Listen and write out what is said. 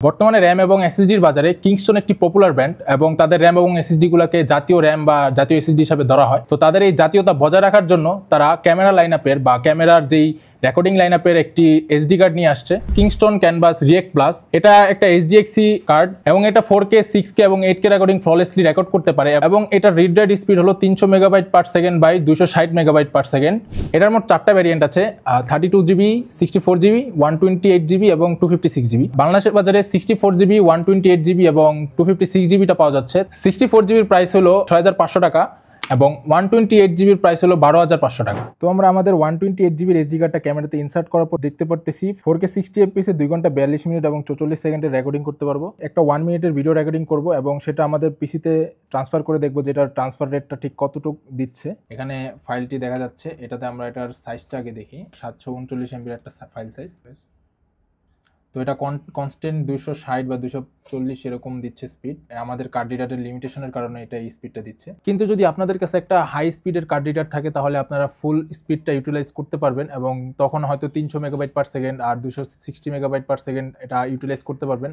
বর্তমানে র্যাম এবং এসএসডির বাজারে কিংস্টন একটি পপুলার ব্র্যান্ড এবং তাদের র্যাম এবং এসএসডি গুলোকে জাতীয় র্যাম বা জাতীয় এসএসডি হিসেবে ধরা হয়। তো তাদের এই জাতীয়তা বজায় রাখার জন্য তারা ক্যামেরা লাইনআপের বা ক্যামেরার যেই রেকর্ডিং লাইনআপের একটি এসডি কার্ড নিয়ে আসছে, কিংস্টন ক্যানভাস রিয়েক্ট প্লাস। এটা একটা এইচডিএক্সি কার্ড এবং এটা 4K 6K এবং 8K রেকর্ডিং ফ্ললেসলি রেকর্ড করতে পারে এবং এটার রিড রাইট স্পিড হলো 300 megabyte per second by 260 megabyte per second. এটার মোট 4টা ভ্যারিয়েন্ট আছে, 32GB, 64GB, 128GB এবং 256GB। বাংলাদেশের বাজারে 64GB, 128GB এবং 256GBটা পাওয়া যাচ্ছে। 64GBর প্রাইস হলো 6500 টাকা এবং 128GBর প্রাইস হলো 12500 টাকা। তো আমরা আমাদের 128GBর এসডি কার্ডটা ক্যামেরাতে ইনসার্ট করার পর দেখতে পারতেছি 4K 60fps 2 ঘন্টা 42 মিনিট এবং 44 সেকেন্ডের রেকর্ডিং করতে পারবো। একটা 1 মিনিটের ভিডিও রেকর্ডিং করব এবং সেটা আমাদের পিসিতে ট্রান্সফার করে দেখবো যে এটার ট্রান্সফার রেটটা ঠিক কতটুকু দিচ্ছে। এখানে ফাইলটি দেখা যাচ্ছে, এটাতে আমরা এটার সাইজটা আগে দেখি। 739 MB একটা ফাইল সাইজ। তো এটা কনস্ট্যান্ট 260 বা 240 এরকম দিচ্ছে স্পিড। আমাদের কার্ড রিডারের লিমিটেশনের কারণে এটা এই স্পিডটা দিচ্ছে। কিন্তু যদি আপনাদের কাছে একটা হাই স্পিডের কার্ড রিডার থাকে তাহলে আপনারা ফুল স্পিডটা ইউটিলাইজ করতে পারবেন এবং তখন হয়তো 300 মেগাবাইট পার সেকেন্ড আর 260 মেগাবাইট পার সেকেন্ড এটা ইউটিলাইজ করতে পারবেন।